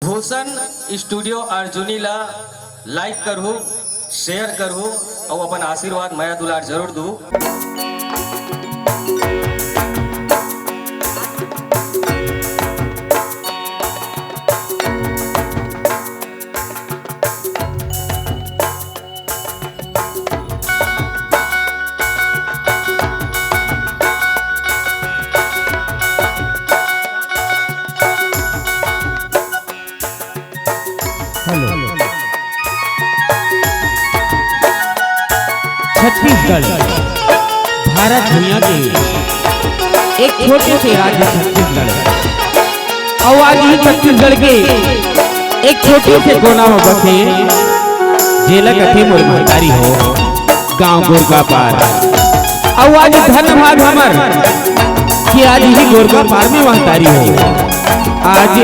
Bhushan studio Arjuni ला like करू, share करू और अपन आशीर्वाद माया दुलार जरूर दू। छत्तीसगढ़ भारत दुनिया के एक छोटे से राज्य छत्तीसगढ़ और आज ही छत्तीसगढ़ के एक छोटे से कोना में बसे जेला कथे मोर महतारी हो गांव गोरका पार। और आज धन्यवाद हमर कि आज ही गोरका पार में महतारी हो। आज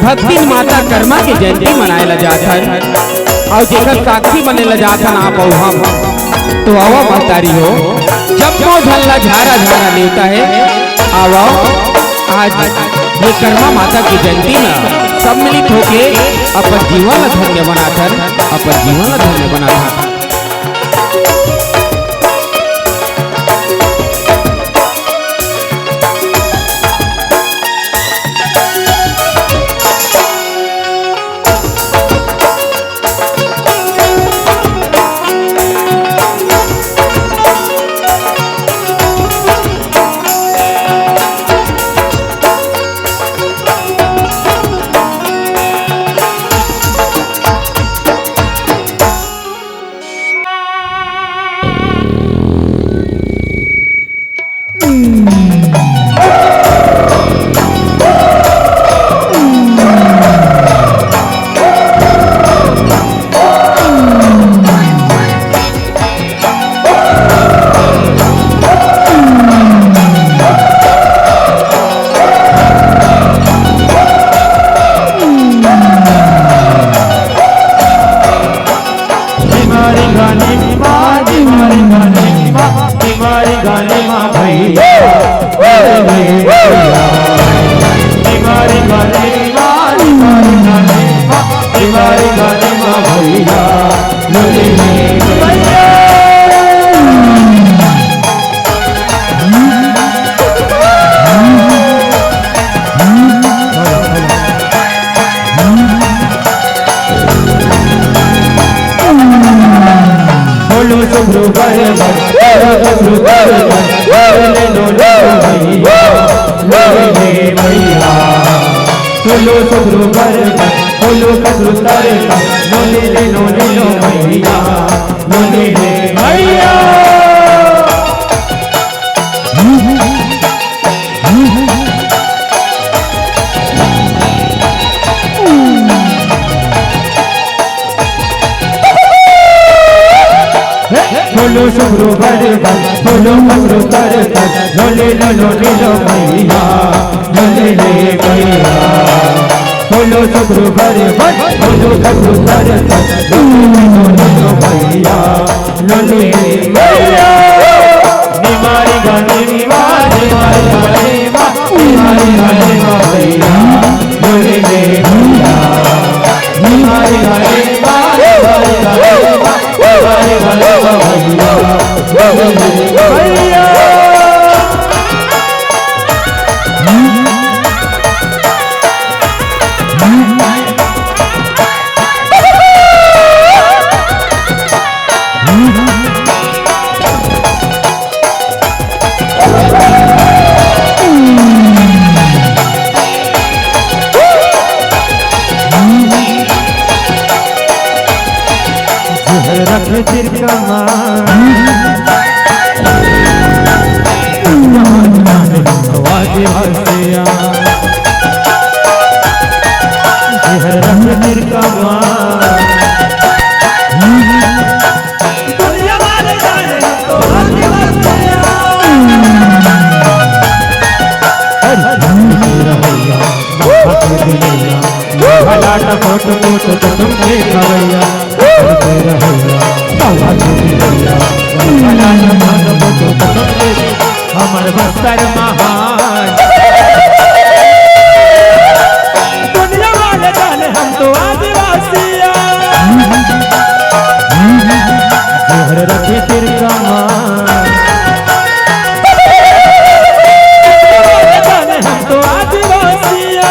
भक्ति माता कर्मा के जयंती मनाए जाता है और जेकर साक्षी बने जाता आप और हम तो आओ महतारी हो जब वो झल्ला झारा झारा लेता है। आओ आज ये कर्मा माता की जयंती में सम्मिलित होके अपन जीवन धन्य बनाकर अपन जीवन धन्य बनाकर बोलो सुब्रो बर बर बोलो मगरो कर कर लोले लो मैया लोले ले मैया बोलो सुब्रो बर बर बोलो मगरो कर कर लोले लो मैया लोले ले मैया निमारी गाने निमारी गाने निमारी गाने मैया लोले ले मैया निमारी गाने निमारी गाने वाले वाले भैया फोट फोट तो तुमने खवैया हमर बस्तर महान दुनिया वाले जाने हम तो आदिवासिया जोहर रखे तिर कमान जाने हम तो आदिवासिया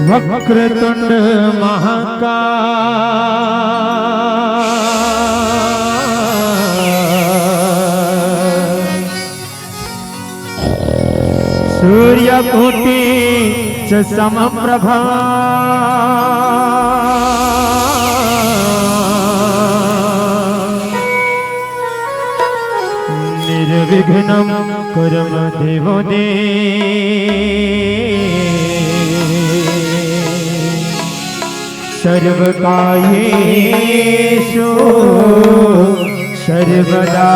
वक्रतुंड महाकाय सूर्यकोटि च समप्रभा निर्विघ्नं कुरु मे देवो सर्वकायेषु सर्वदा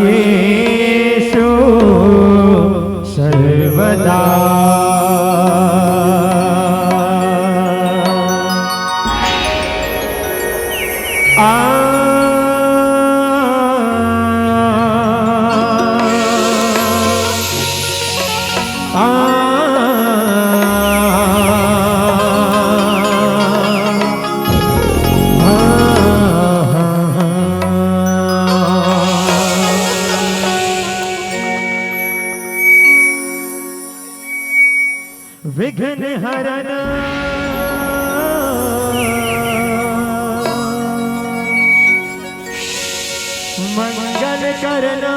सर्वकायेषु सर्वदा विघ्न हरन मंगल करना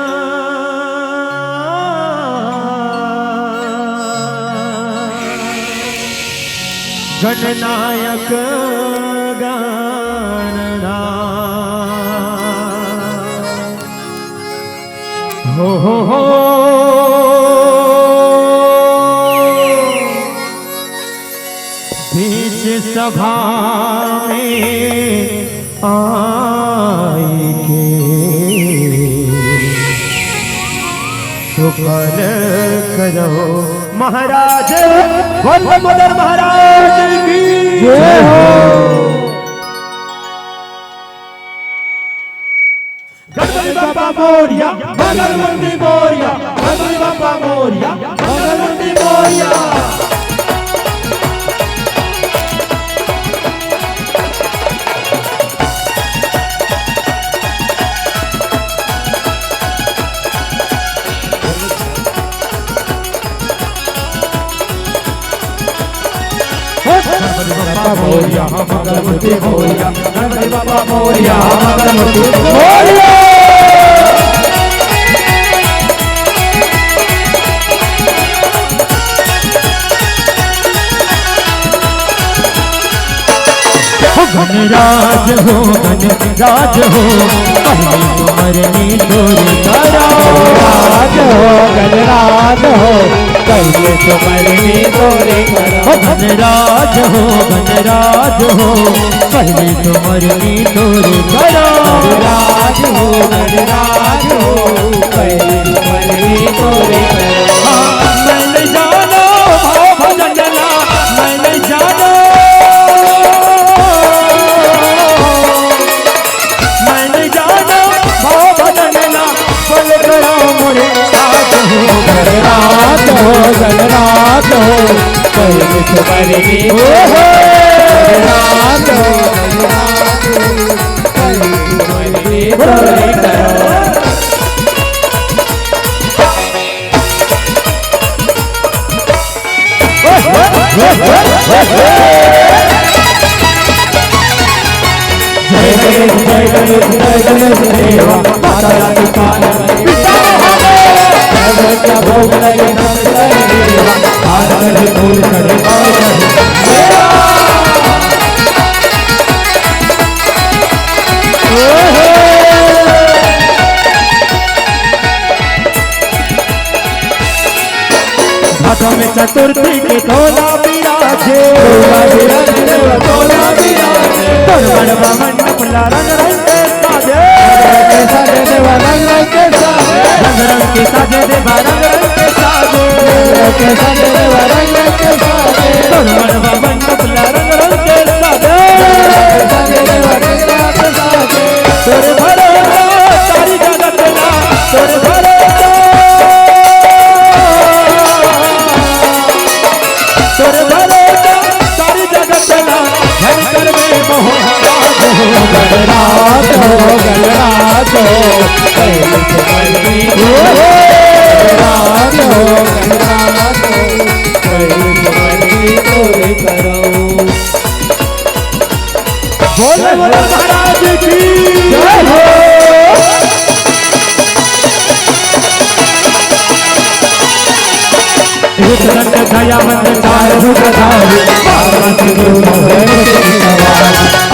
गणनायक गणना हो बीच सभा में आई के सुफल करो महाराज गौतम मदन महाराज की जय हो। गणपति बाप्पा मोरया मंगलमूर्ति मोरया गणपति बाप्पा मोरया मंगलमूर्ति मोरया। गणपति बाप्पा मोरया मंगलमूर्ति मोरया गणपति बाप्पा मोरया मंगलमूर्ति मोरया। गणराज हो गणराज हो पहली तुम्हारी डोरी राज हो गणराज हो पहले तुम्हारी डोरी गणराज हो गणराज हो पहले तुम्हारी डोरी गणराज हो गणराज हो पहले तुम्हारी डोरी। मैंने जानो भाव भजनला मैंने जानो गणराज हो गणराज हो पहले तुम्हारी गणराज हो गणराज हो पहले तुम्हारी डोरी करो। जय गणेश जय गणेश जय गणेश देवा माता रानी पालन क्या भोग लगे देवा आरती फूल चढ़े हाथों में चतुर्थी के तोला विराजे तोला विराजे तोला मंडप ला रंग रंग के साजे देवा रंग रंग के साजे रंग रंग के साजे देवा रंग रंग के साजे देवा रंग रंग के साजे तोला मंडप ला रंग रंग के साजे देवा रंग रंग के साजे तोरे भरोसा सारी जगत ना तोरे भरोसा तोरे भरोसा सारी जगत ना घर कर में मोहराज हो गणराज हो गणराज हो पहले तुम्हारी गणराज हो गणराज हो पहले तुम्हारी डोरी करो। बोले बोले महाराज की जय हो। एक रंग दयावंत चार भुजधारी पार्वती गुरु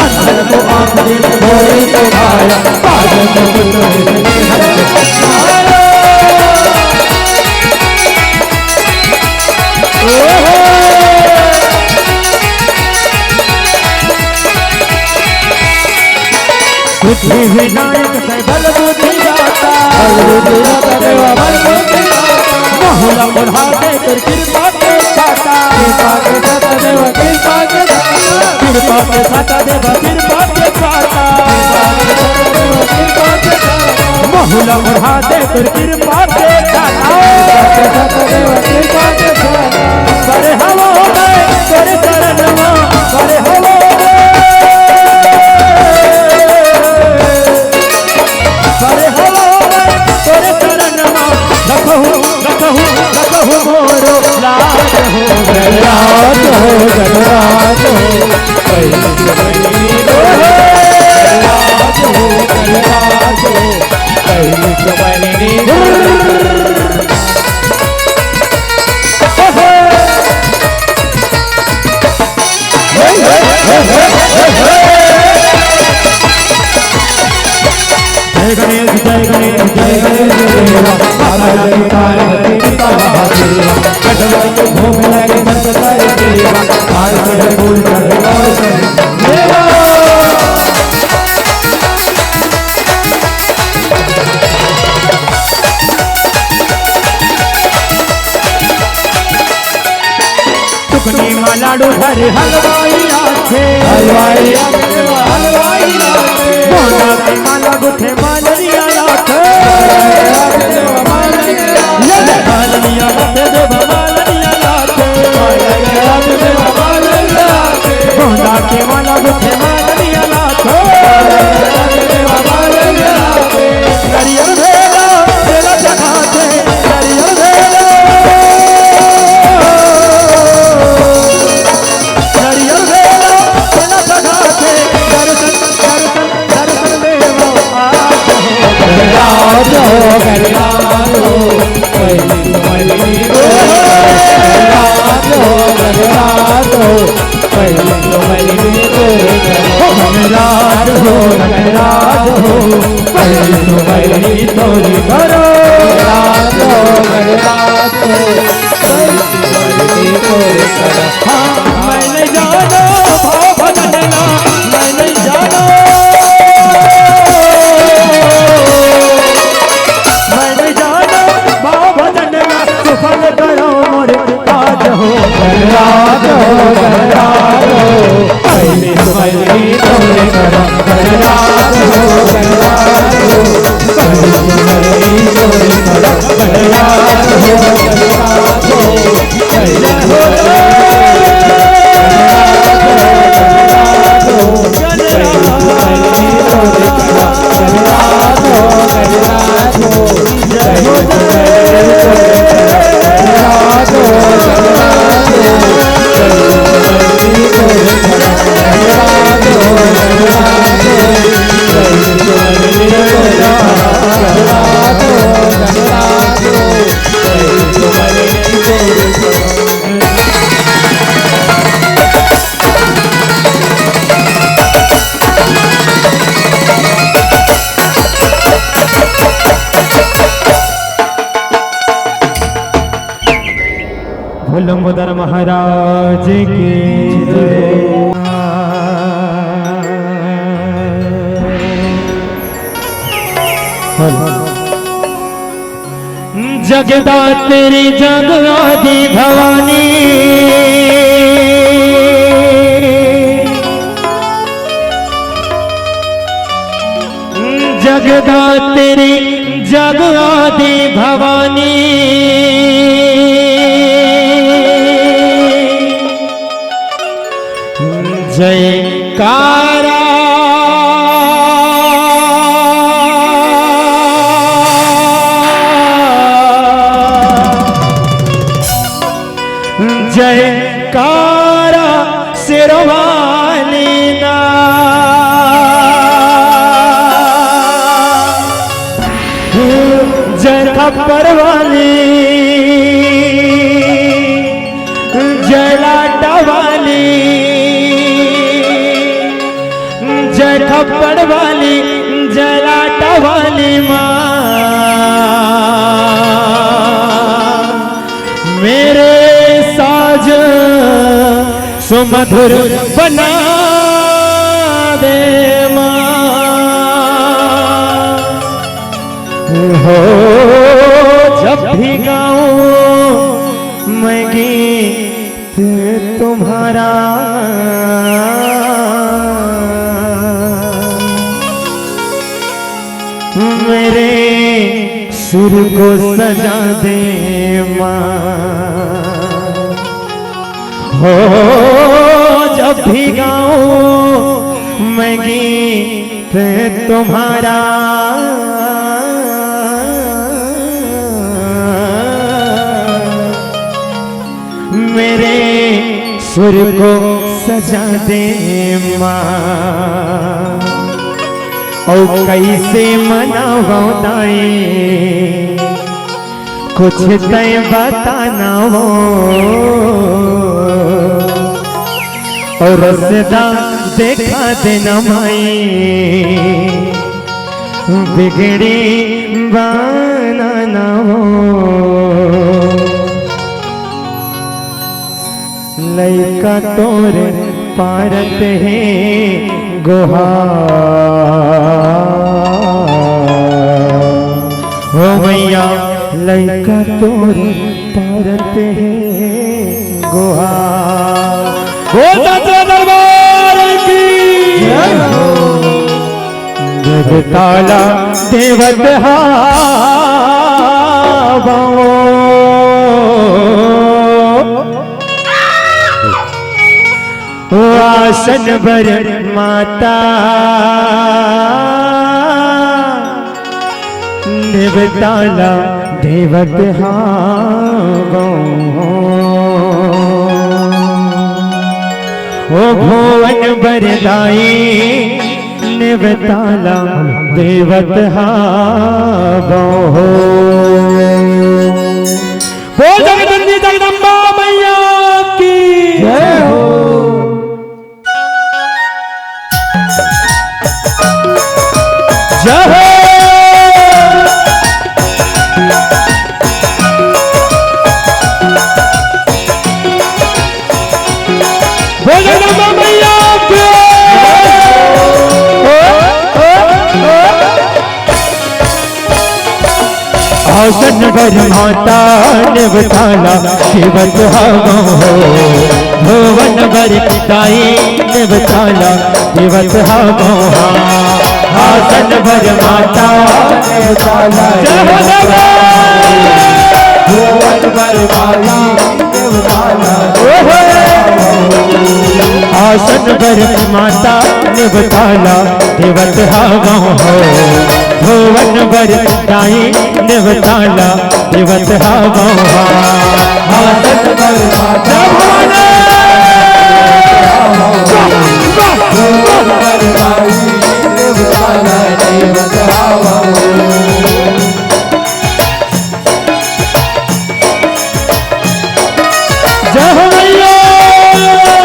अंदर को आंख दे भोरे को भाया पागल को पुत्र बुद्धि विनायक से बल बुद्धि दाता देवा बल बुद्धि दाता बहुला बुढ़ाते कर कृपा के साता देवा कृपा के साता देवा कृपा के साता बहुला बुढ़ाते कर कृपा के साता देवा कृपा के साता करे हवा में करे शरणवा करे हवा रखहु मोरो लाज हो गया जय गणेश जय गणेश जय गणेश देवा बाबा जी पार्वती पिता महादेवा कटवर को भोग लगे संतताय देवा हार चढ़े फूल चढ़े और चढ़े देवा टुकनी में लाडू भरे हलवाई आखे हलवाई आखे हलवाई आखे मोना के माला गुथे मालरिया लाखे मालरिया लाखे देव मालरिया लाखे मोना के माला गुथे मालरिया लाखे नरियल भेला भेला जगाते नरियल भेला नरियल भेला भेला जगाते दर्शन देवो आज हो गराजो पहली तोरी करो मैंने जाना भाव बदलना मैंने जाना मैंने जाना भाव बदलना सुफल करो मोरे आज हो गराजो पहली तोरी करो गराजो लंबोदर महाराज की जगदा तेरी जगदादी भवानी जगदा तेरी जगदादी भवानी जयकारा जयकारा सिरवाली ना जय खप्पर वाली जय लाटा वाली जय खप्पड़ वाली जय लाटा वाली माँ मेरे साज सुमधुर बना दे माँ हो जब भी गाऊं मैं गीत तुम्हारा मेरे सुर को सजा दे माँ हो जब भी गाऊं मैं गीत तुम्हारा मेरे सुर को सजा दे माँ और कैसे मनावताए कुछ तय बताना हो और रसदा देखा देना माई बिगड़ी बनाना हो लैका तोरे पारत है गुहा हो मैया लैका तोरे पारत है गुहा दरबार की जग ताला देवत आसन बर माता देवताला देवत ओ भुवन बरदाई निवताला देवत बोल जगदम्बी जगदम्बा मैया की जय हो। जय हो बोल जगदम्बा मैया की आसन बर माता निवताला देवत हो भुवन बर पिताई निवताला देवत हो आसन बर माता निवताला भुवन बर माता निवताला आसन बर माता निवताला देवत हो भुवन बर दाई निवताला देवत आसन बर माता भुवन बर दाई निवताला देवत जय हो मैया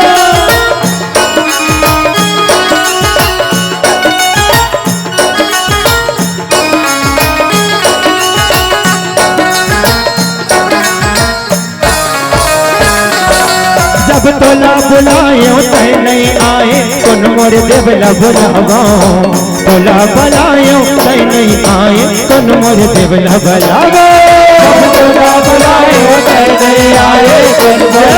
जब तोला बुलायो तै नहीं आए कौन मोर देवला बुलावा तोला बुलायो तै नहीं आए कौन मोर देवला बुलावा तोला बुलायो तै नहीं आए कौन मोर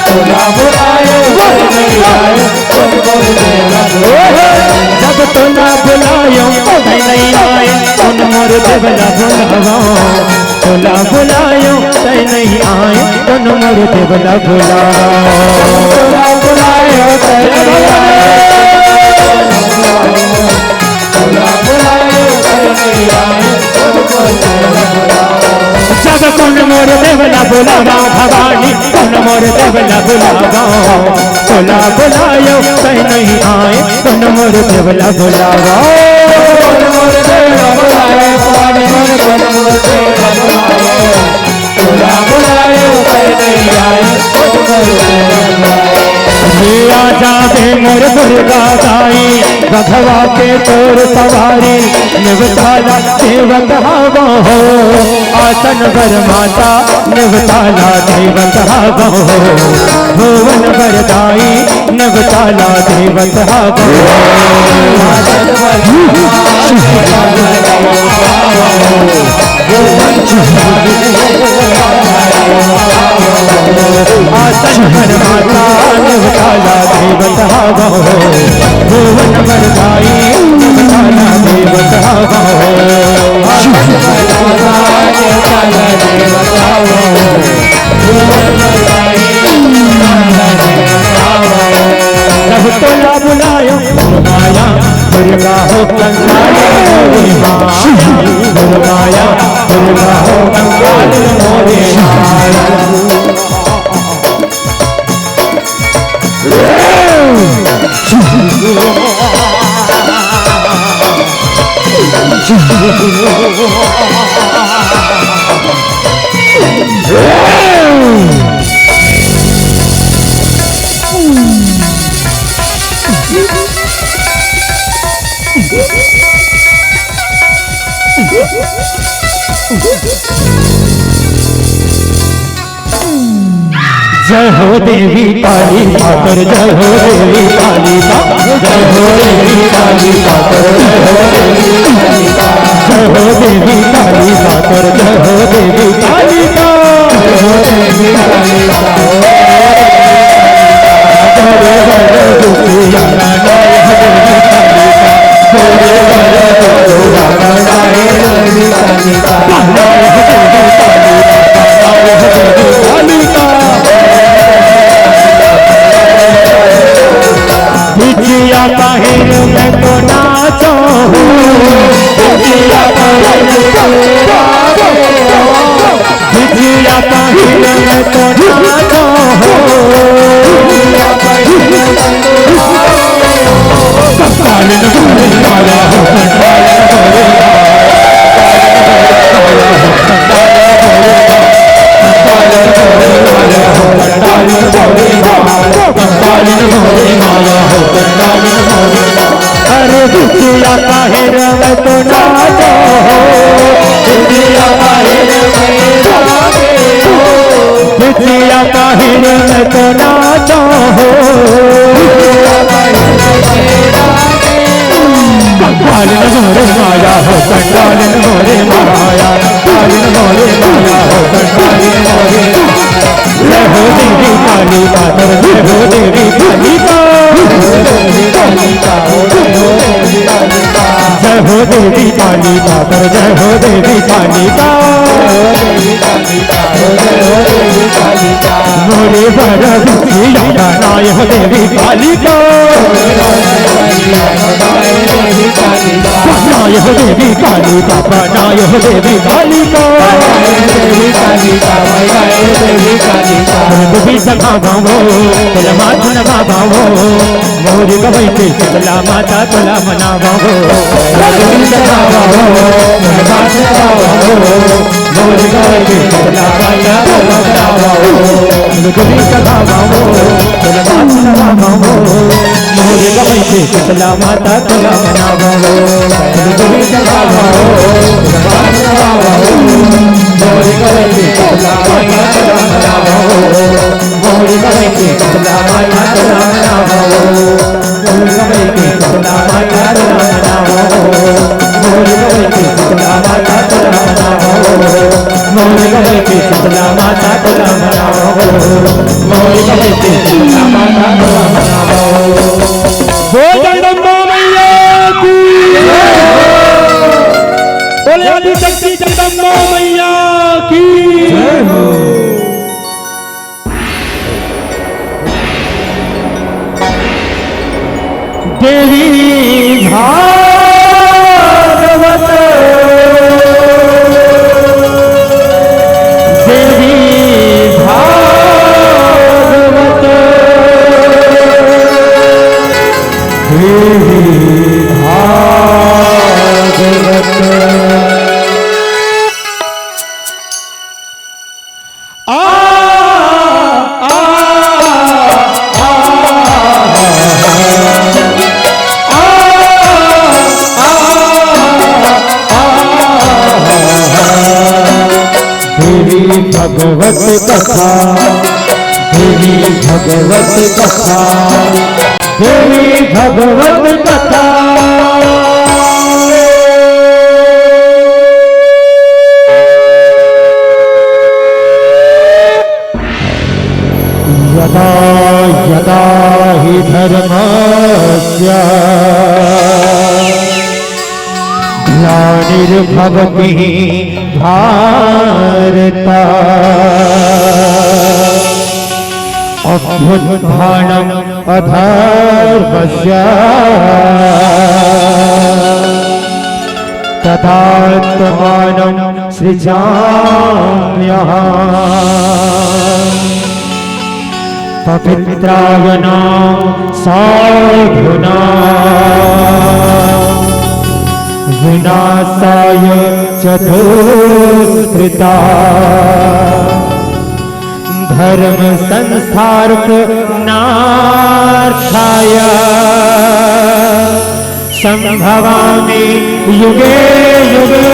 तोला बुलायो तै नहीं आए कौन मोर देवला जब तोला बुलायो तै नहीं आए कौन मोर देवला बुलावा तोला बुलायो तै नहीं आए कौन मोर देवला बुलावा तोला बुलायो तै नहीं आए तोला बुलायो तै नहीं आए कौन मोर देवला बुलावा जब कौन मोर देवला बुलावा भवानी कौन मोर देवला बुलावा तोला बुलायो तै नहीं आए कौन मोर देवला बुलावा कौन मोर देवला बुलायो कौन मोर देवला तोला बुलायो तै नहीं आए कौन मोर देवला आ जावे मोर दुर्गा दाई रघवा के तोर सवारी निवताला देवत हो आसन बर माता निवताला देवत हो भुवन बर दाई निवताला देवत हो आसन बर माता निवताला देवत हो भुवन बर दाई निवताला देवत हो आसन बर माता निवताला देवत हो भुवन बर दाई निवताला देवत हो जब तोला बुलायो माया दुर्गा हो कंकाली दुर्गाया दुर्गा हो कंकाली मोरे जय हो देवी काली मातर, जय हो देवी काली मातर, जय हो देवी काली मातर, जय हो देवी काली मातर, जय हो देवी काली मातर, जय हो देवी काली मातर, बिटिया पहिर में तो नाचो हो, बिटिया पहिर में तो नाचो हो, बिटिया पहिर में तो नाचो हो, बिटिया पहिर में तो नाचो हो, कंकाल नगोरे माया हो, कंकाल नगोरे अरे बिटिया पहिर में तो नाचो हो, बिटिया पहिर में नाचो हो, बिटिया पहिर में तो नाचो हो, कंकाल नगोरे माया हो, कंकाल नगोरे माया, कंकाल नगोरे माया हो, कंकाल नगोरे जय हो देवी काली मातर, जय हो देवी काली जय हो देवी काली मातर, जय हो देवी काली मोरे बड़ दुखिया नाय हो देवी काली नाय हो देवी काली बाबा, नाय हो देवी काली भी सखा गावो तुला माथन बाबावो, मोरी गवई के तुला माता तुला मनावो, भी सखा गावो तुला माथन बाबावो, मोरी गवई के तुला माता तुला मनावो, भी सखा गावो तुला माथन बाबावो, मोरी गवई के तुला माता तुला मनावो, भी सखा गावो तुला माथन बाबावो, मोरी गवई के तुला माता तुला मनावो, मोरी गवई के तुला माता तुला मनावो, मोरी गवई के तुला माता तुला मनावो, मोरी गवई के तुला माता तुला मनावो, मोरी गवई के तुला माता तुला मनावो, मोरी गवई के तुला माता तुला मनावो। बोल जगदम्बा मैया की बोले आदिशक्ति जगदम्बा मैया की जय हो। देवी भागवत देवी भागवत देवी भागवत भगवत कथा देवी भगवत कथा देवी भगवत कथा यदा यदा हि धर्मस्य ग्लानिर्भवति भारत अभ्युत्थानम् अधर्मस्य तदात्मानं सृजाम्यहम् पवित्रायणां साधूनां विनाशाय चतुष्कृता धर्म संस्थार्थ नार्थाय संभवामि युगे युगे।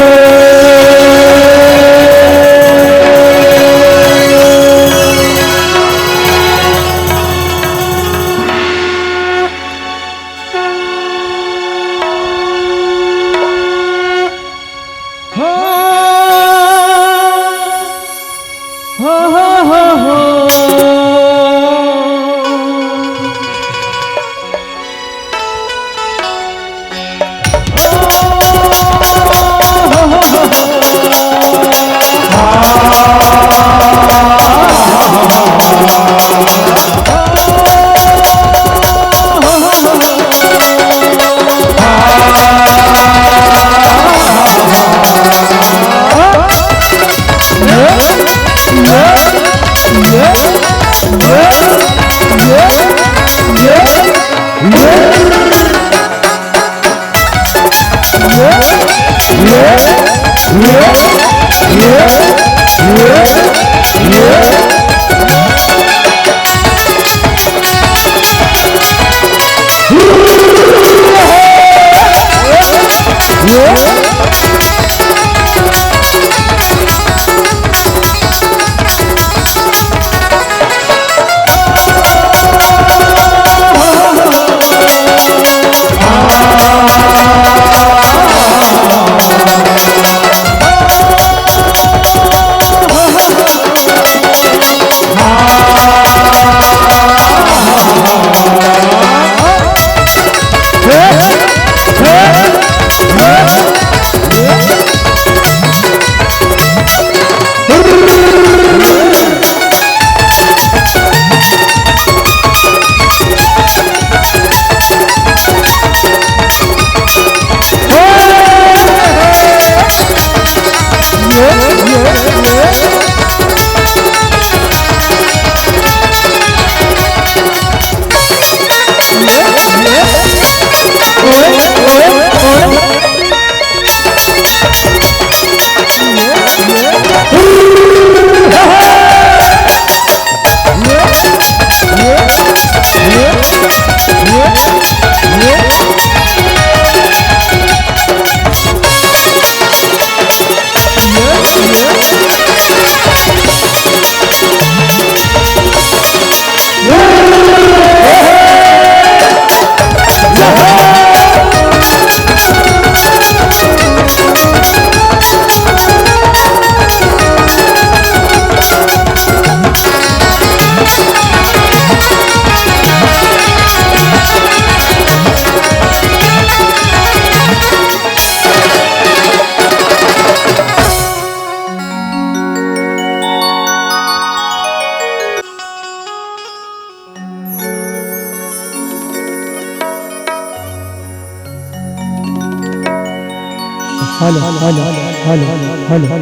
हेलो हेलो हेलो हेलो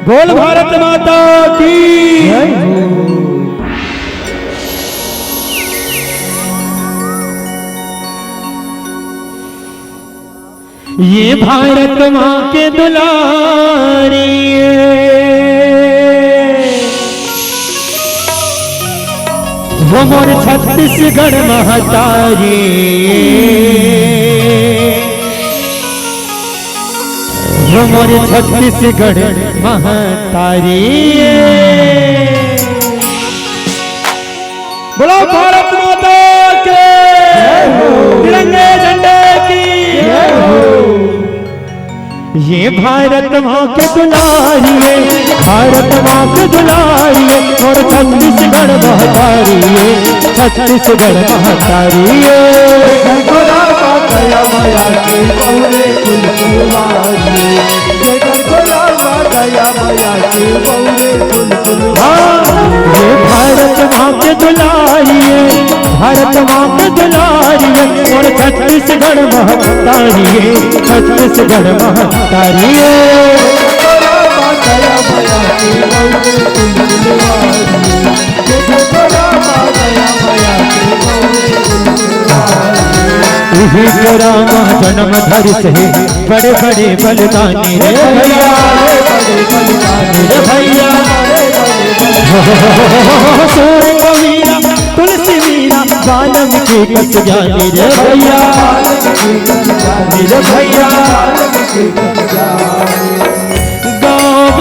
बोल भारत माता की जय हो। ये भारत माँ के दुलारी वो मोर छत्तीसगढ़ महतारी वो मोर छत्तीसगढ़ महतारी। बोलो भारत माता के तिरंगे झंडे की जय हो। ये भारत माँ के दुलारी है, भारत माँ के दुलारी है और छत्तीसगढ़ महतारी है, छत्तीसगढ़ महतारी है। दया माया के पौरे कुल कुलवारी जय गरगोला दया माया के पौरे कुल कुलवारी। ये भारत माँ के दुलारी है, भारत माँ के दुलारी है और छत्तीसगढ़ महतारी है, छत्तीसगढ़ महतारी है। दया माया के पौरे कुल कुलवारी जय गरगोला दया माया के पौरे कुल कुलवारी। ही रामा जन्म धरि से बड़े बड़े बलिदानी रे भैया रे भैया सूर्य कबीरा तुलसी मीरा वाल्मीकि कस ज्ञानी रे भैया रे भैया गाँव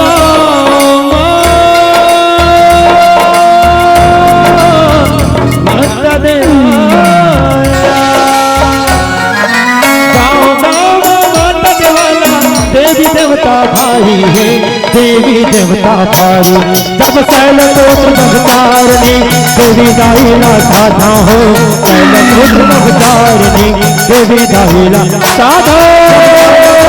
देवी देवता भाई है देवी देवता भाई जब शैलपुत्र भगतारिणी देवी दाहिला साधा हो शैलपुत्र भगतारिणी देवी दाहिला साधा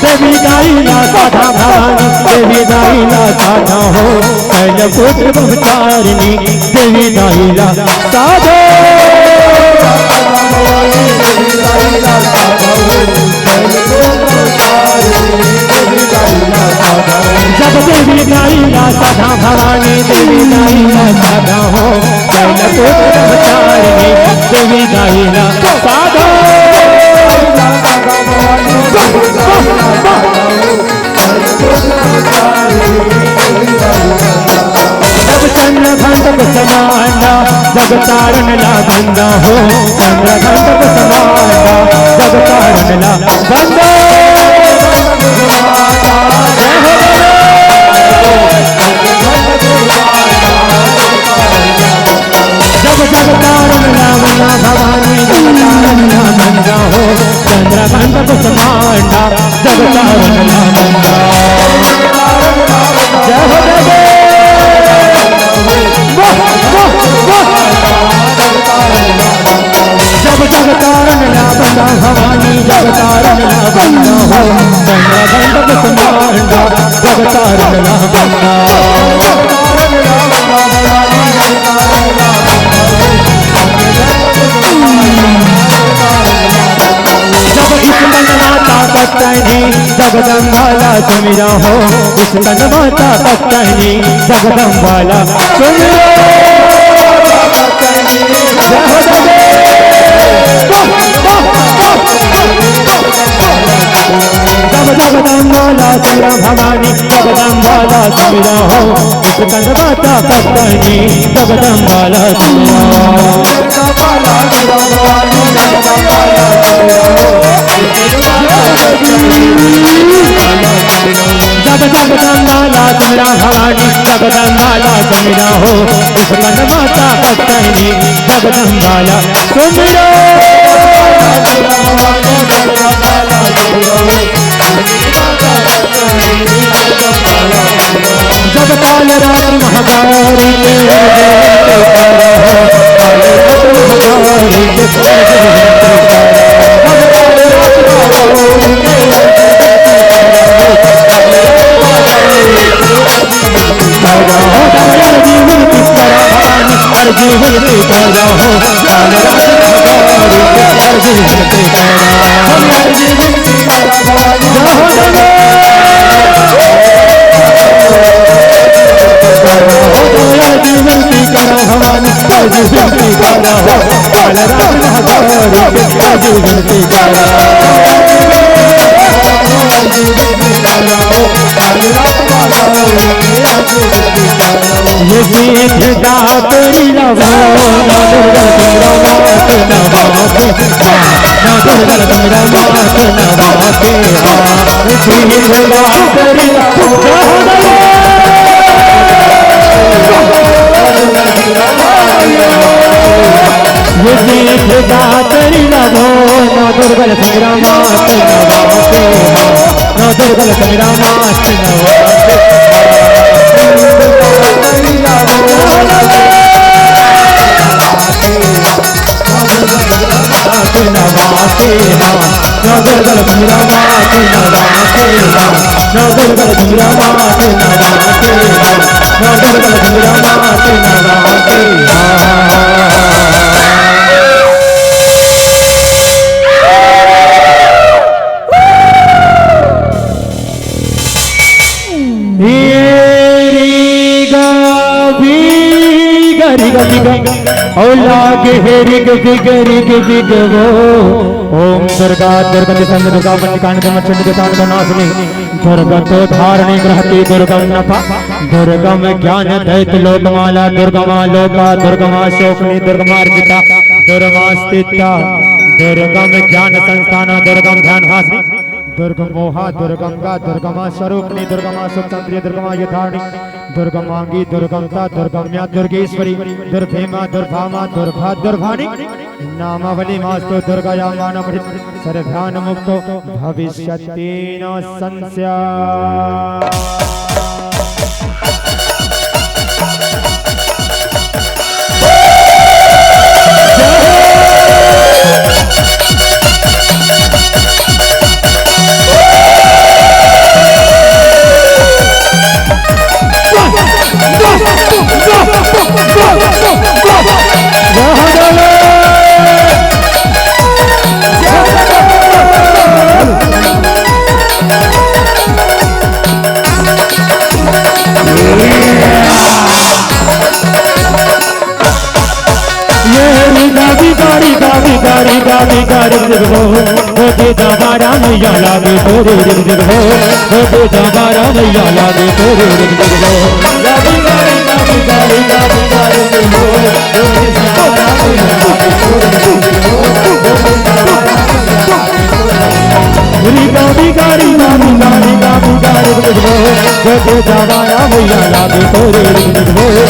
देवी दाहिला साधा भवानी देवी दाहिला साधा हो शैलपुत्र भगतारिणी देवी दाहिला साधो जब देवी दाहिला साधा भवानी देवी दाहिला साधा हो शैलपुत्र भगतारिणी देवी दाहिला साधो जब चंद्रघंट समाना जब तारण ला बंदा हो चंद्रघंट समाना जब तारण ला बंदा जब जब तारण ला बंदा भवानी जब तारण ला बंदा हो चंद्रघंट समाना जब तारण ला बंदा जय हो जब जग तारण ला बंदा भवानी जब तारण ला बंदा हो चंद्रघंट समाना जब तारण ला बंदा जगदम्बाला सुमिरा हो स्कंद माता भक्तनी जगदम्बाला सुमिरा जब जगदम्बाला सुमिरा भवानी जगदम्बाला सुमिरा हो स्कंद माता भक्तनी जगदम्बाला सुमिरा जब जगदम्बाला सुमिरा भवानी जगदम्बाला सुमिरा हो स्कंद माता भक्तनी जगदम्बाला सुमिरा जब काल रात्रि महाकाली दुर्गल संग्राम दुर्गल संग्राम ओ लागे हे रिग बिग वो ओम दुर्गा दुर्गति संग दुर्गा पंचकांड मच्छंड के नाशनी दुर्गतो धारणी ग्रहति दुर्गम नफा दुर्गम ज्ञान दैत लोकमाला दुर्गमा लोका दुर्गमा शोकनी दुर्गमार्जिता दुर्गा स्थिता दुर्गम ज्ञान संस्थान दुर्गम ध्यान हासनी दुर्गम मोहा दुर्गंगा दुर्गमा स्वरूपनी दुर्गमा सुचंद्रिय दुर्गमा यथारणी दुर्गमांगी दुर्गमता दुर्गम्या दुर्गेश्वरी दुर्भेमा दुर्भामा दुर्भा दुर्भानी नामावली मास्तु दुर्गया मानव सर्वध्यान मुक्तो भविष्यति न संशय। गावी गारी हो होते दबारा मैया लागे तोरे रिग हो होते दबारा मैया लागे तोरे रिग हो गावी गारी हो होते दबारा मैया लागे तोरे रिग हो गावी गारी हो होते दबारा मैया लागे तोरे रिग हो होते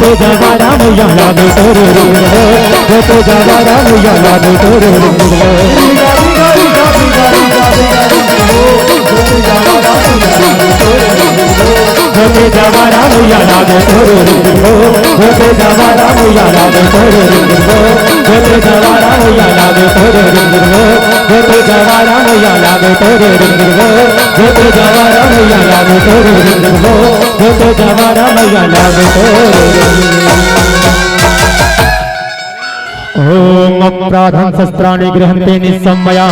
दबारा मैया लागे तोरे रिग होते जवारा मैया लागे तोरे रिग हो होते जवारा मैया लागे तोरे रिग हो होते जवारा मैया लागे तोरे रिग हो होते जवारा मैया लागे तोरे रिग हो होते जवारा मैया लागे तोरे रिग हो होते जवारा मैया लागे तोरे रिग हो होते जवारा मैया लागे तोरे रिग हो होते जवारा मैया लागे तोरे ओम अपराधं शस्त्राणि गृहन्ते निस्समया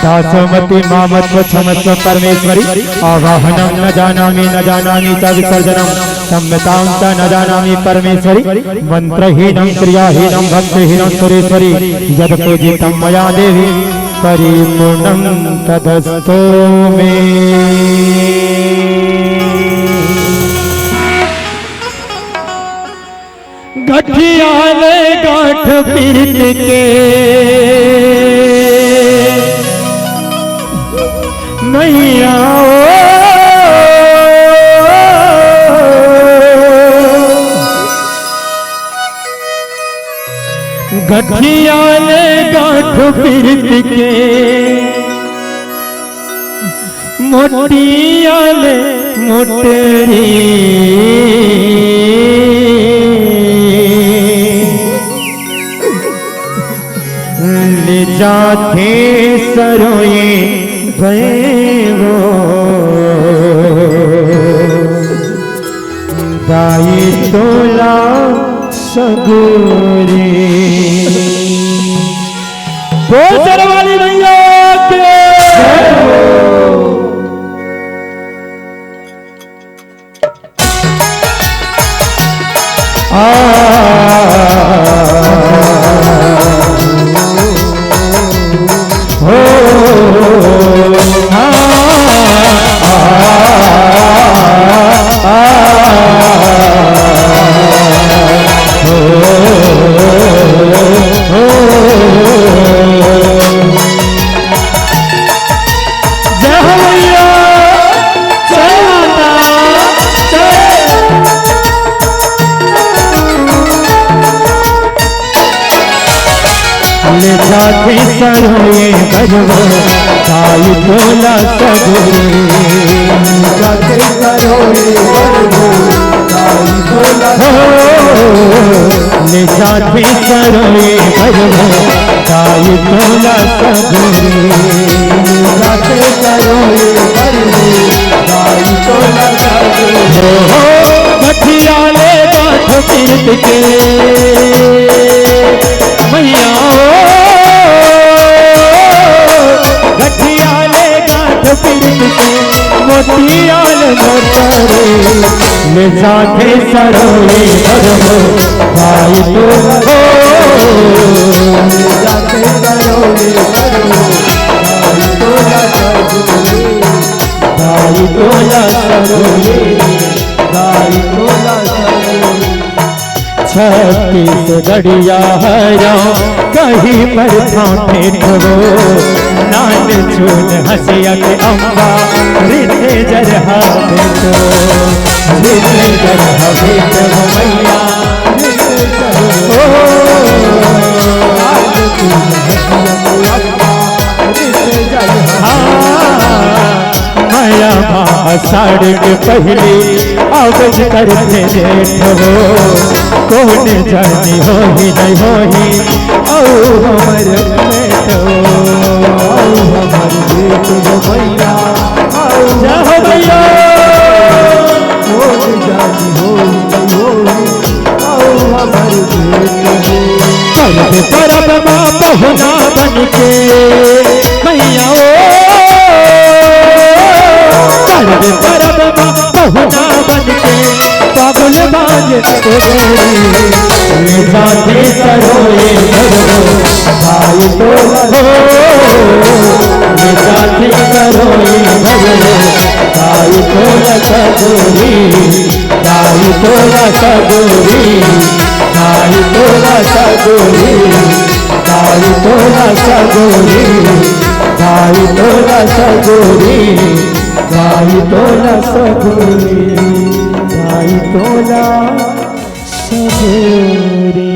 दासोमति मामत्व क्षमस्व परमेश्वरी आवाहनं न जानामि च विसर्जनं सम्यतां च न जानामि परमेश्वरी मंत्रहीनं क्रियाहीनं भक्तिहीनं सुरेश्वरी यद पूजितं मया देवी परिपूर्णं तदस्तु मे। गठियाले गाठ पीट के मैया गठियाले गाठ पीट के मोटियाले मोटेरी ले जाते सरोए भैवो दाई तोला सगोरे बोल वाली मैया के जाते सरोए भजवो साई तोला सगोरे जाते सरोए भजवो साई तोला ले जाते सरोए भरमो गाई तोला सगुरे ले जाते सरोए भरमो गाई तोला सगुरे हो गठिया ले गाठ पीट के मैया गठिया ले गाठ पीट के मोतियाल मोतरे ले जाते सरोए भरमो गाई तोला ले जाते सरोए भरमो गाई तोला सरोए गाई तोला सरोए छत्तीसगढ़िया हरा कहीं पर ठाठे ठो नान चून हसिया के अम्बा रिते जरहा बेटो रिते जरहा बेटो मैया रिते जरहा माया साड़ के पहले आवाज करते देखो कौन जानी हो ही नहीं हो ही आओ हमर बेटो आओ हमर बेटो भैया आओ जाओ भैया कौन जानी हो ही नहीं हो ही आओ हमर बेटो परब पहुना बन के मैया परब पहुना बन के पागल बाज जाते सरोए भाई तोला जाते सरोए भाई तोला सगोरी भाई तोला सगोरी भाई तोला सगोरी भाई तोला सगोरी भाई तोला सगोरी भाई तोला सगोरी भाई तोला सगोरी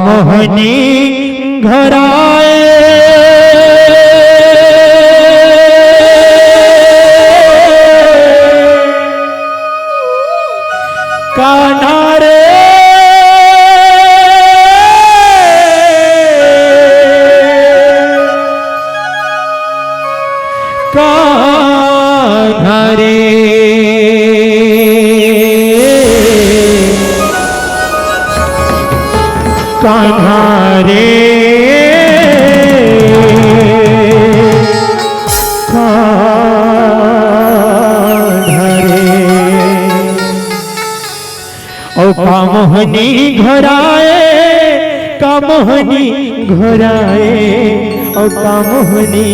मोहनी घर आए कान्हा रे कान्हा रे कान्हा रे कान्हा रे ओ कामोहनी घोराए कामोहनी घोराए ओ कामोहनी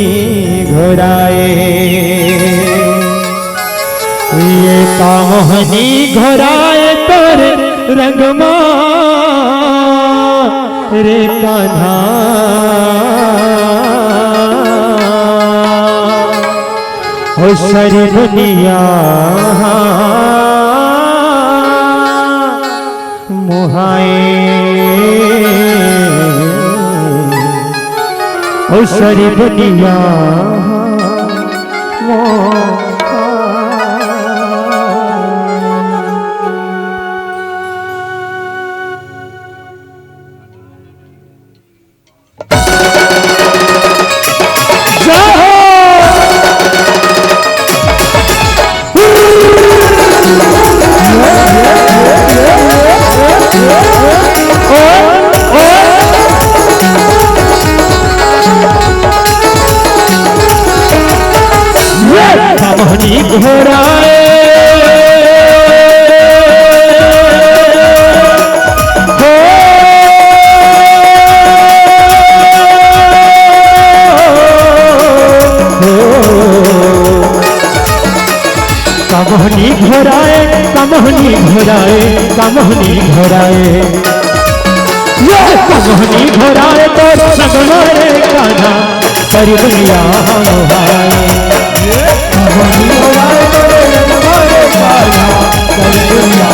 घोराए ये कामोहनी घोराए तोर रंगमा रे कान्हा हो सारी दुनिया मुहाए हो सारी दुनिया कमहनी घोराए ये कमहनी घोराए तो सगमारे कान्हा कर दुनिया मोहाए कमहनी घोराए तो सगमारे कान्हा कर दुनिया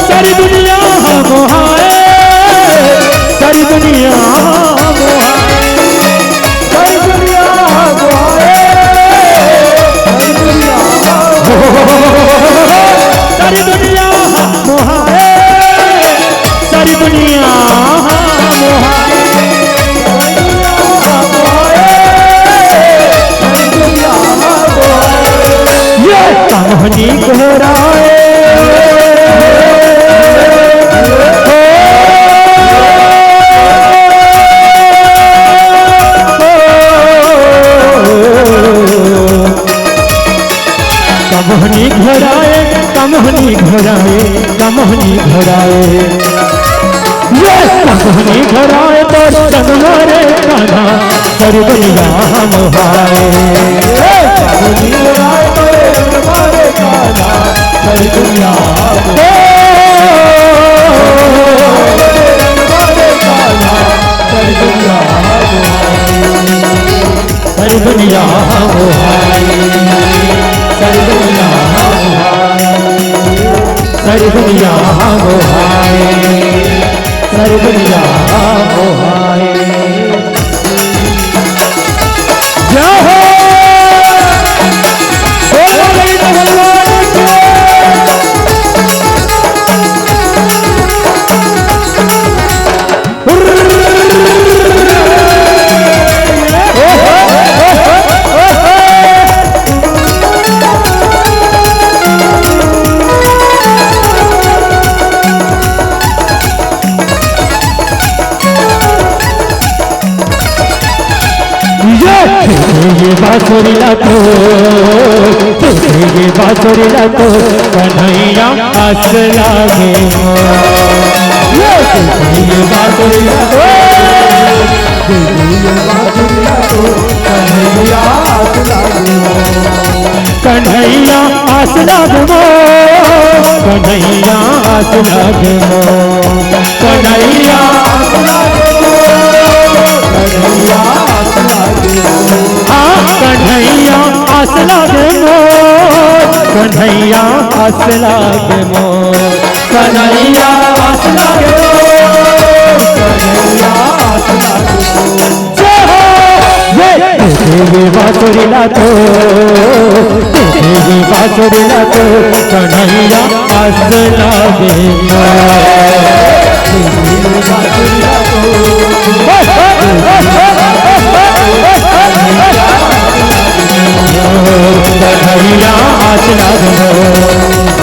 सारी दुनिया मोहाए सारी दुनिया सारी दुनिया मोहाए सारी दुनिया मोहाए सारी दुनिया ये कहानी घोराए कमहनी घोराए कमहनी घोराए कमहनी घोराए ये कमहनी घोराए तो सगमारे कान्हा कर दुनिया मोहाए कमहनी घोराए तो सगमारे कान्हा कर दुनिया कर दुनिया मोहाए सारी दुनिया सारी दुनिया मोहाए सारी दुनिया मोहाए जय हो ये बांसुरिया तो ये बांसुरिया तो कन्हैया हंस लागे ये बांसुरिया तो कन्हैया हंस लागे कन्हैया हंस लागे कन्हैया हंस लागे कन्हैया हंस लागे कन्हैया कन्हैया हंस लागे कन्हैया हंस लागे कन्हैया हंस लागे कन्हैया हंस लागे ये बांसुरिया तो ये बांसुरिया तो कन्हैया हंस लागे बांसुरिया तो कन्हैया हंस लागे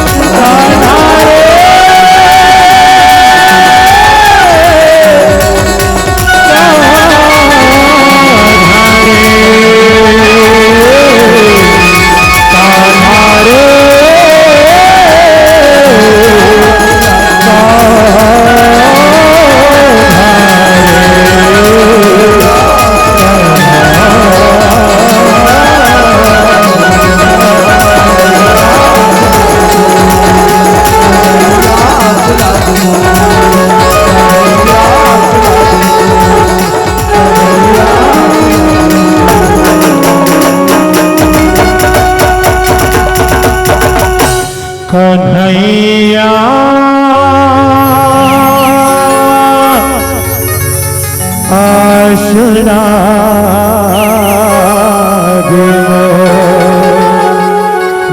कन्हैया आसरा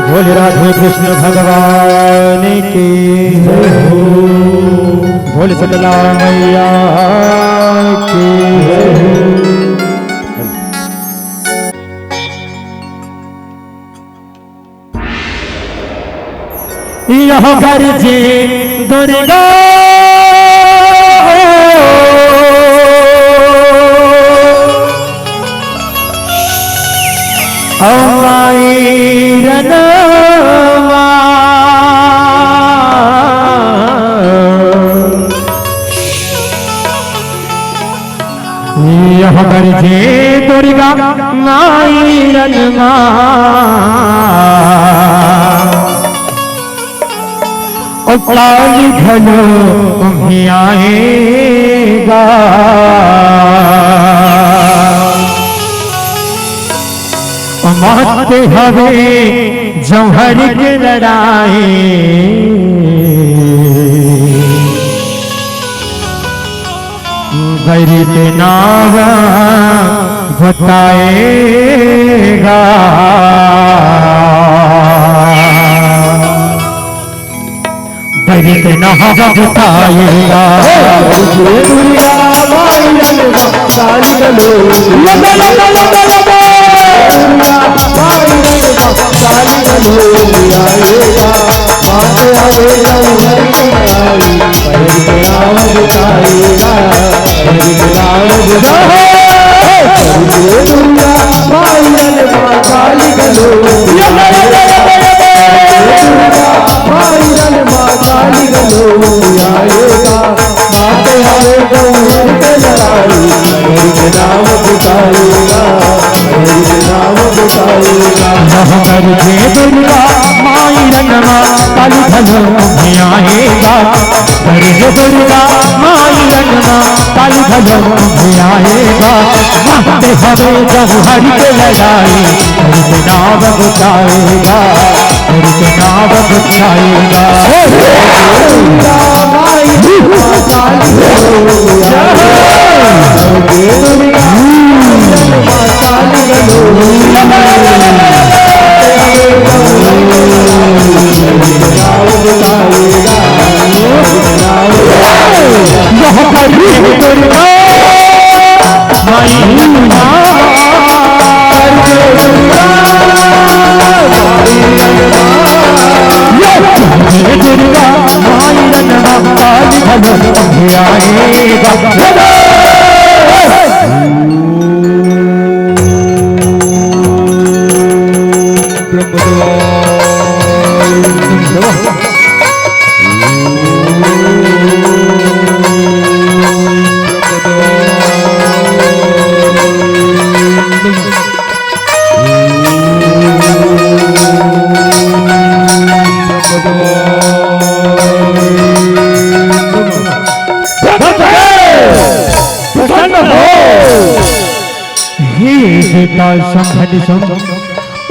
बोल राधे कृष्ण भगवान की बोल शीतला मैया की यह गरजे दुर्गा यह गरजे दुर्गा माई रनमा और काली घलो तुम्हें आएगा माते हवे जौहर के लड़ाई गरीब नाव बताएगा गरीब नाव बताएगा दुर्गा माई रनमा काली घलो तुम्हें आएगा गरजे दुर्गा माई रनमा काली घलो तुम्हें आएगा माते हवे जौहर के लड़ाई गरजे नाव बुझाएगा गरजे नाव बुझाएगा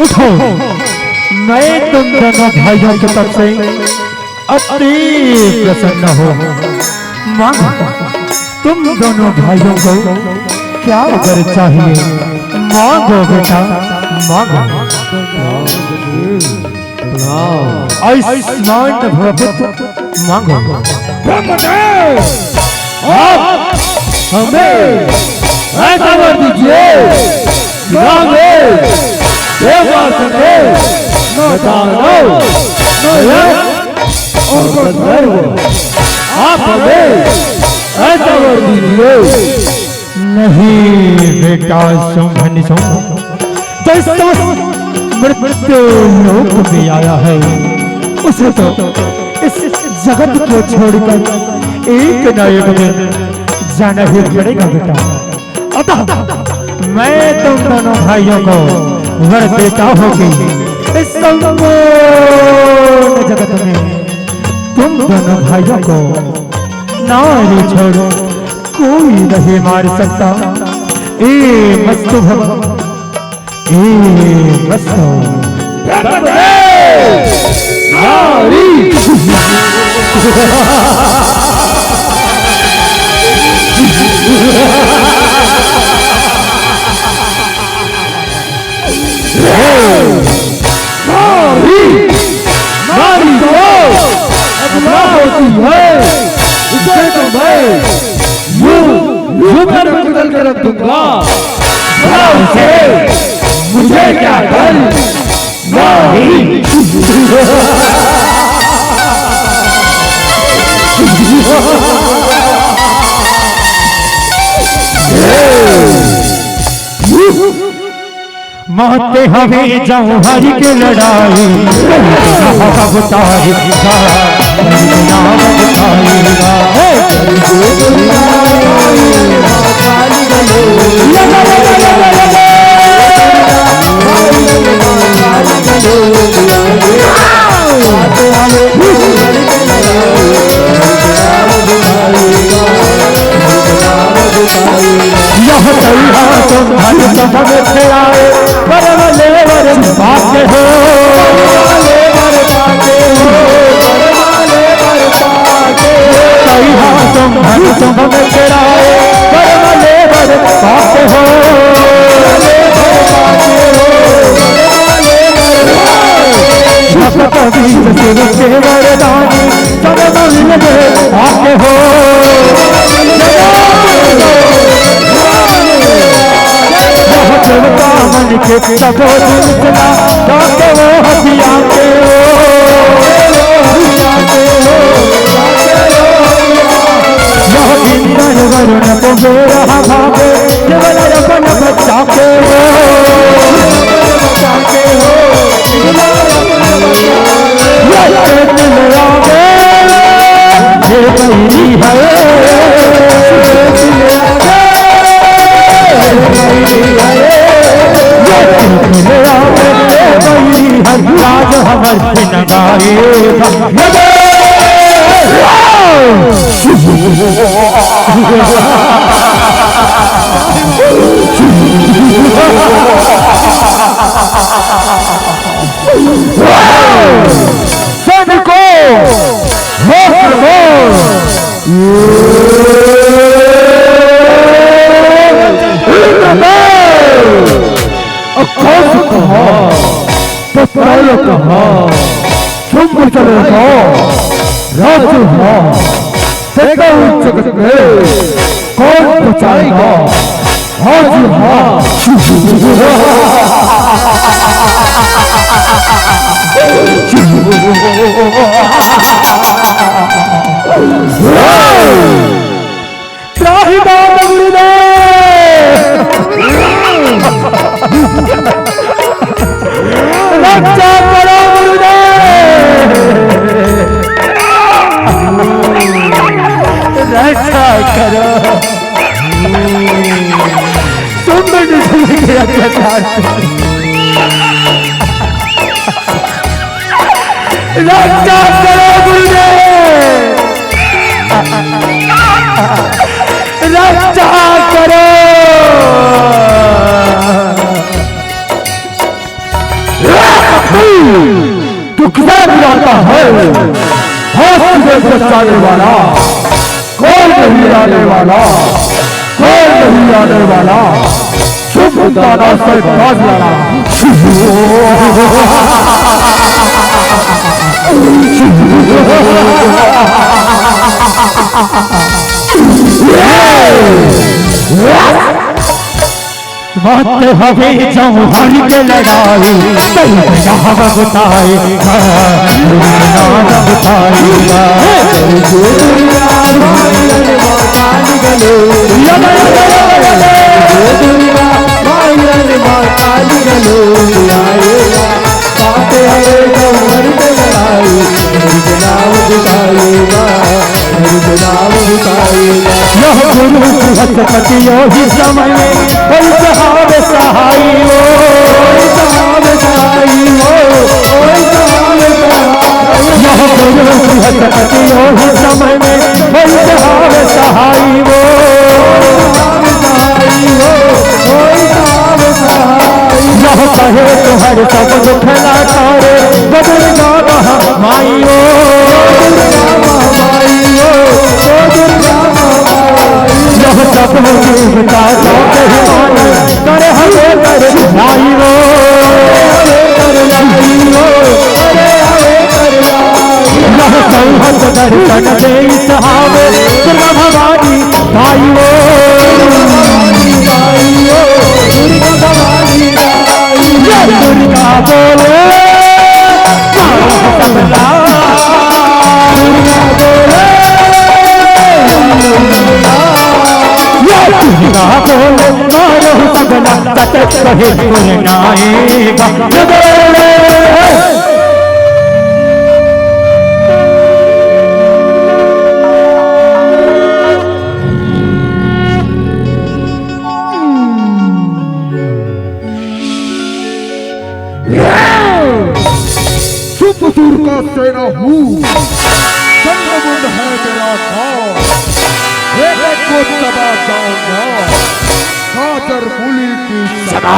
उठो, मैं तुम दोनों भाइयों की तरफ से अति प्रसन्न हो। मांगो, तुम दोनों भाइयों को क्या वर चाहिए? मांगो बेटा, मांगो। आयुष्मान भव, मांगो। ब्रह्मदेव, आप हमें ऐसा वर दीजिए, मांगे देवासुदेव न दानव न यक्ष और गंधर्व, आप हमें ऐसा वर दीजिए। नहीं बेटा, शुंभन जैसा मृत्यु लोक में आया है, उसे तो इस जगत को छोड़कर एक न एक दिन जाना ही पड़ेगा बेटा। अतः मैं तुम दोनों भाइयों को वर देता हूँ कि इस संपूर्ण जगत में तुम दोनों भाइयों को नारी छोड़ो कोई नहीं मार सकता। ए मस्तु भव, ए मस्तु नारी। नारी तो अबला होती है, इसे तो मैं यूं पर बदल कर रख दूंगा। उसे मुझे क्या डर? नारी माते हमें जौहर की लड़ाई नाम बताएगा। यह तैया तुम धन सब फेराए परम लेवर पाते हो तैया तुम धन सब फेराए परम लेवर पाते हो भक्त बीज शिव के वरदानी सब मिल गए आते हो मन के तब चला जाके वो हथिया के यह इंद्र वरुण को मेरा भागे केवल अपन बच्चा के राज हमर सैनिको जगत में कौन बचाएगा आज रक्षा करो रक्षा करो सुंदर के अत्याचार रक्षा करो गुरुदेव रक्षा करो दुख से बुलाता है हौसले बचाने वाला कोई नहीं आने वाला कोई नहीं आने वाला शुभ दादा से बाज लड़ा बात हवे जौहर के लड़ाई यहाँ बताए यह गुरु बृहस्पति योगी समय में कोई सहाब सहाई हो यह गुरु बृहस्पति योगी समय में कोई सहाब सहाई हो यह कहे तुम्हारे सब दुख लातारे बदल जाना माई हो यह सब जीवता करे हमें कर लाई हो यह संहत दर्शन दे सहावे दुर्गा भवानी भाई हो दुर्गा बोले दुर्गा बोले मारो सगला तट कहे गुरनाएगा सुमधुर का सेना हूँ, चंद्रमुंड है मेरा नाम, एक को दबा जाऊंगा, गाजर मूली की सदा।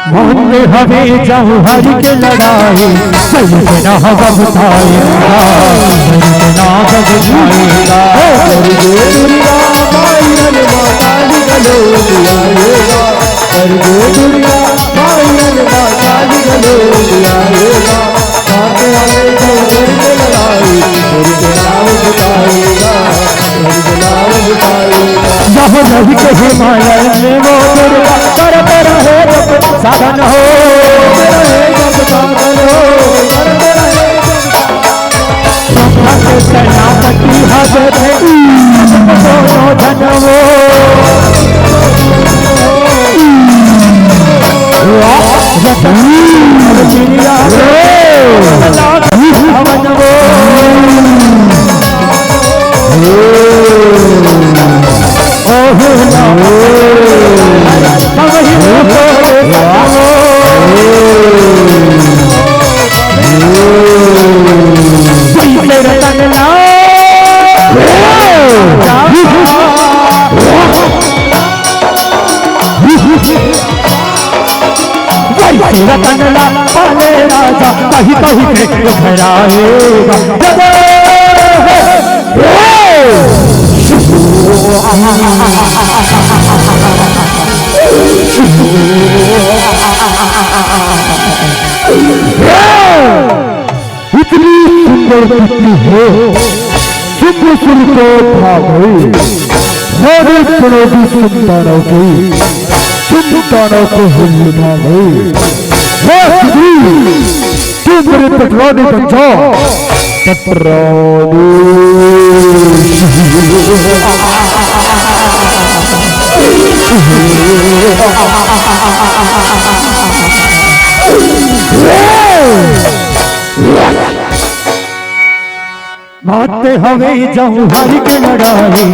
मानते हमें जौहर के लड़ाई, सही से ना बबताएगा, सही से ना बबताएगा। दुर्गा मायन माताली गलो दियाएगा, दुर्गा मायन माताली गलो दियाएगा। मानते हमें जौहर के लड़ाई, उनके नाम बताएगा, उनके नाम बताएगा। जहाँ रही के हिमालय में वो दुर्गा करते रहे जब साधन हो, सेनापति हजरे दोनों धनवो रतनला पाले राजा कहीं कहीं के घराएगा। इतनी सुंदर दिखती है, सुंदर सुन को भागई, सारे करोड़ी संतानों की संतानों को हिल भागई। तू मेरे टकराने बन जा, टकराने। माते हमें जौहर के लड़ाई,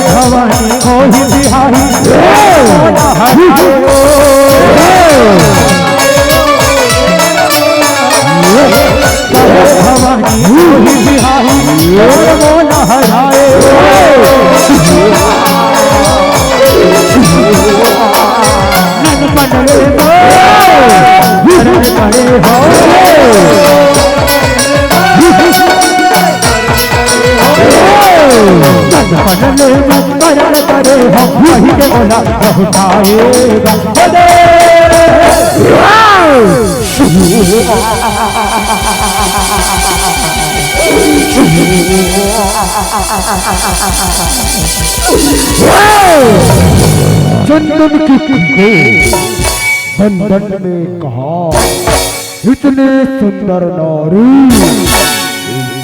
भवानी मोहि बिहारी भवानी मोहि बिहारी मोना हराए। करे हम वही के बोला बहुताएगा। चंदन की कुंडे बंधन में कहा, इतने सुंदर नारी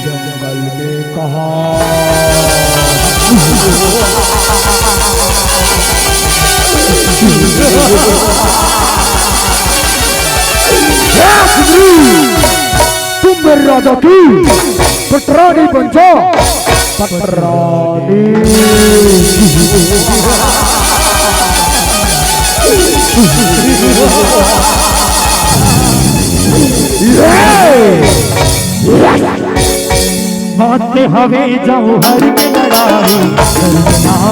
जंगल में कहा। तुम मेरे राजा की पटरानी बन जाओ, पटरानी। माते हवे जौहर के लड़ाई,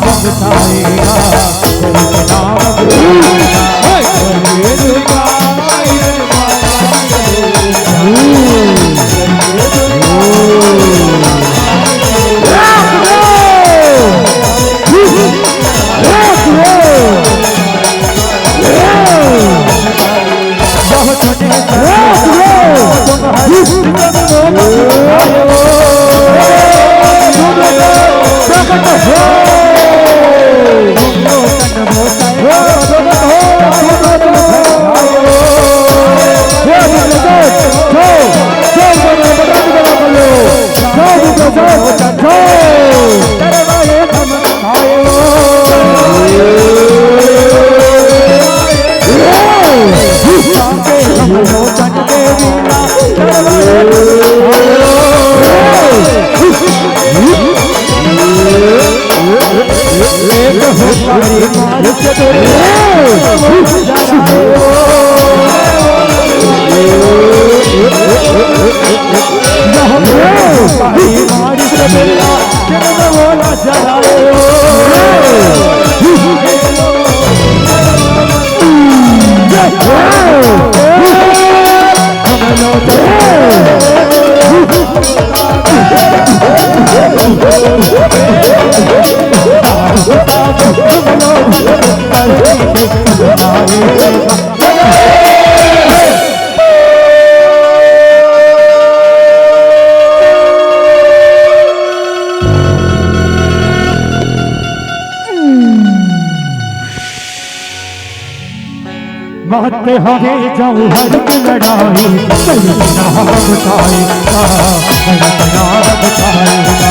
बचाएगा, तेरे नाम बचाएगा। बात हमें जाऊँ हर की लड़ाई, कहीं नाम बताएगा, कहीं नाम बताएगा।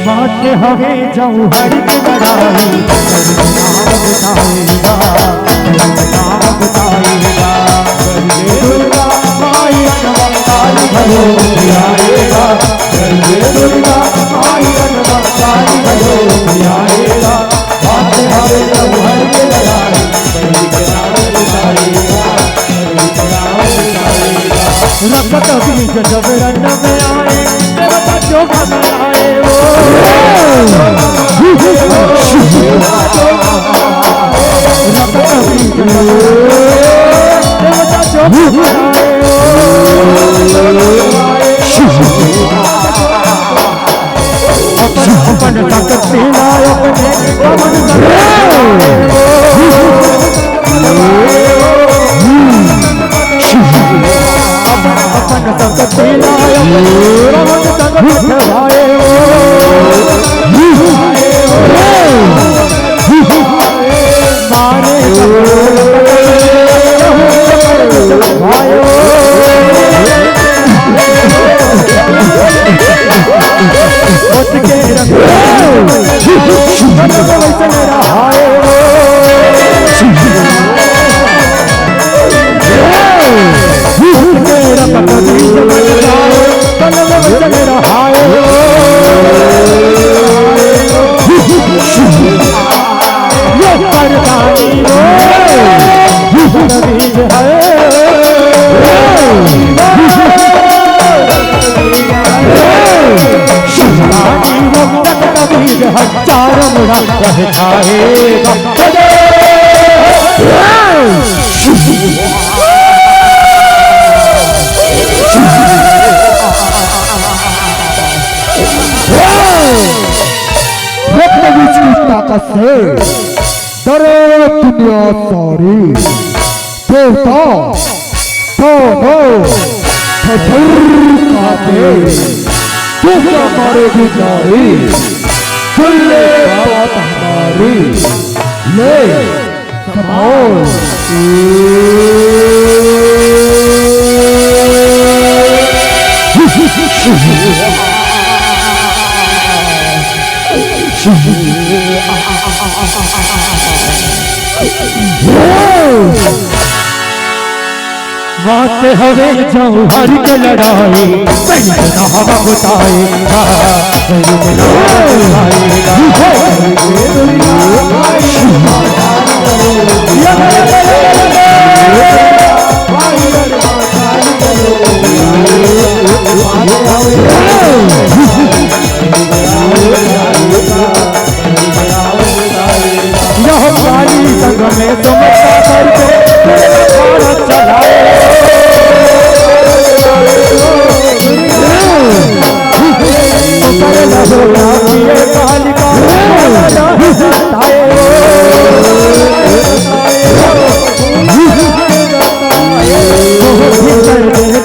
बात हमें जाऊँ हर की लड़ाई, नाम बताएगा, नाम बताएगा। दुर्गा माई काली भलो आएगा, दुर्गा माई काली भलो आएगा। बात हमें जाऊँ हर की लड़ाई, नाम बताएगा, नाम बताएगा। रखत बीज जब रन में आए, देवता जो घबराए वो अपन ताकत लाए अपने पवन अपन ताकत लाए मारे होठ के रंग वैसे रहा चारों मुड़ा कहताएगा ताकत से डरे दुनिया सारी देवता दोनों खाते तू क्या मारेगी नारी सुन ले बात हमारी ले संभाल माते हवे जाऊं हर के लड़ाई सही ना हवा बताएगा सही ना यह काली संग में समझा करके चलाए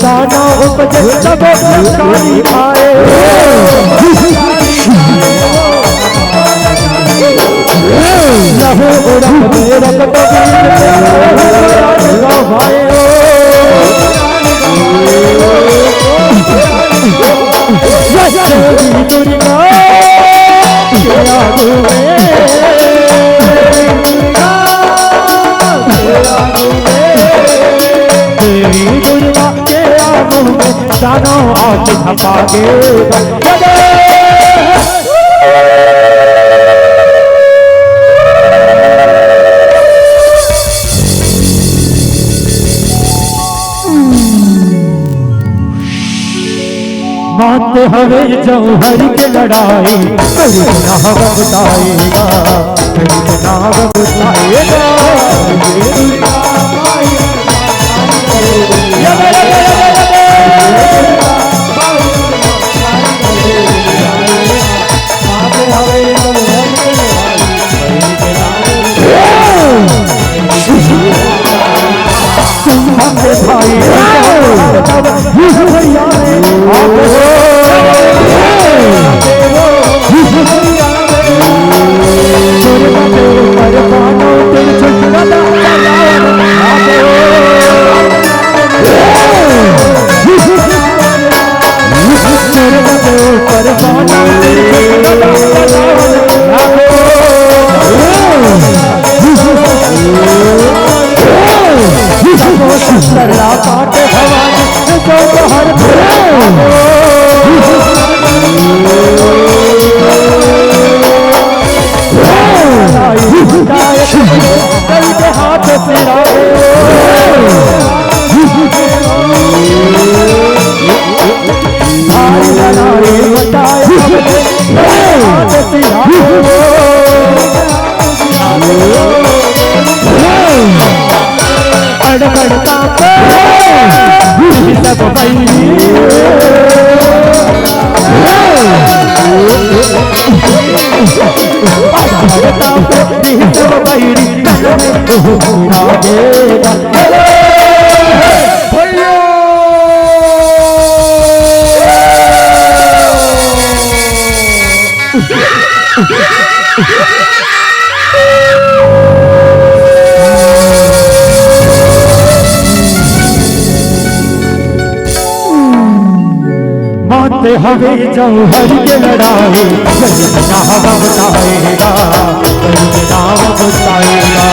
दाना उपजे सब काली खाए लहू उड़ा मेरा भाई जानो आज छपागे माते हवे जौहर के लड़ाई कभी गुनाह बताएगा कभी गुनाह बताएगा माते हवे जौहर के लड़ाई कहीं नाम बताएगा कहीं नाम बताएगा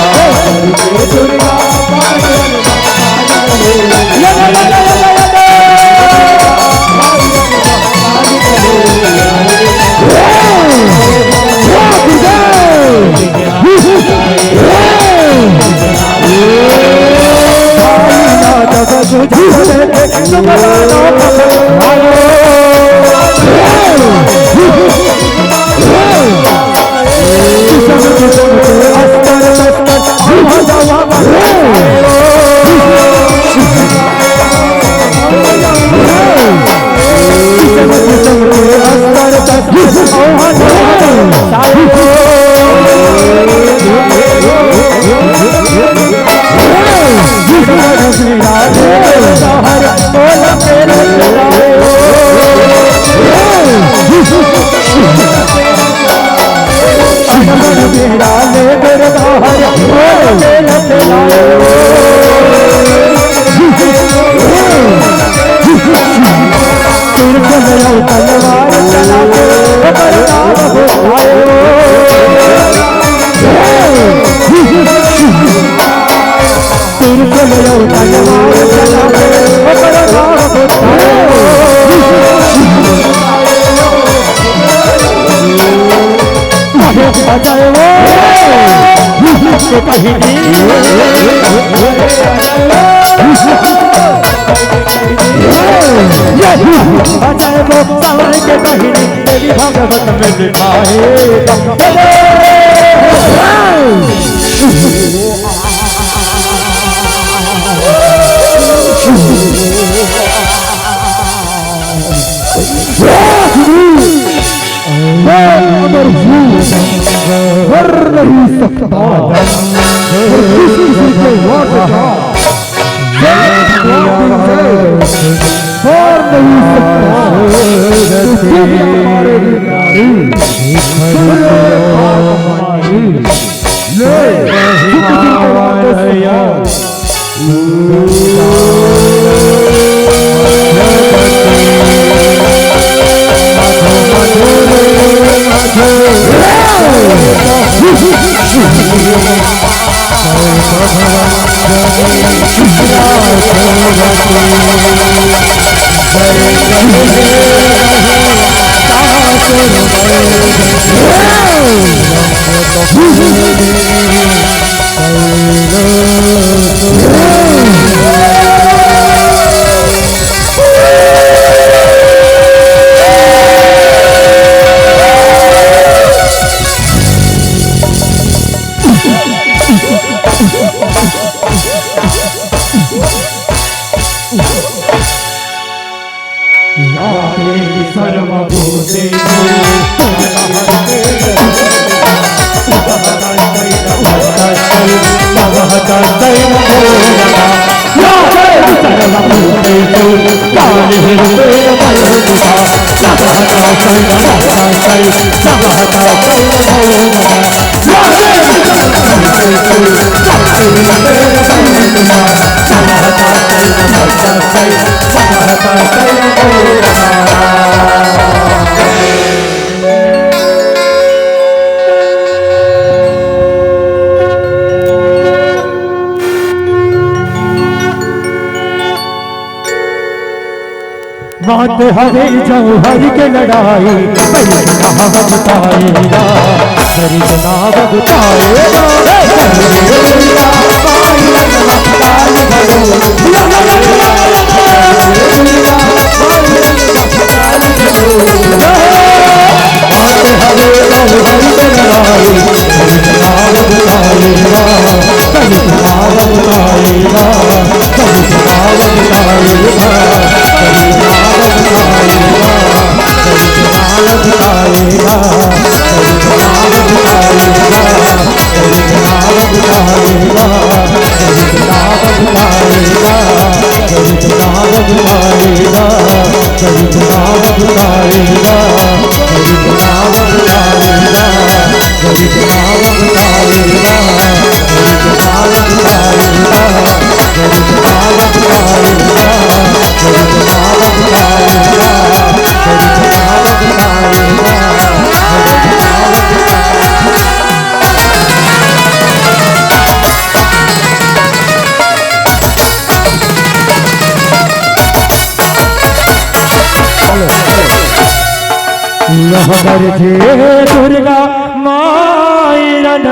भगवत में कर नहीं सकता किसी से वापस और नहीं माते हरे जौहर के लड़ाई नाम बताएगा नाम बताएगा लहबर जे दुर्गा मायरन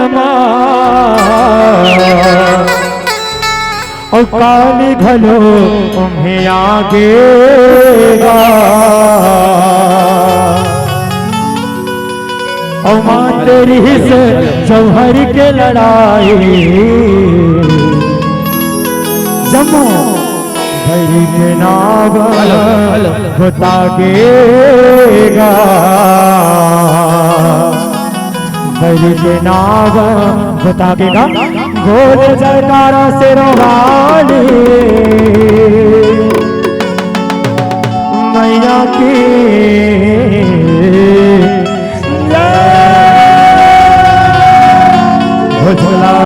और काली घलो तुम्हें आगे और माँ तेरी से जौहर के लड़ाई जमो भरी के नाव होता गेगा भरी के नाव होता गेगा गोल जयकारा से रोवाली मैया की जय।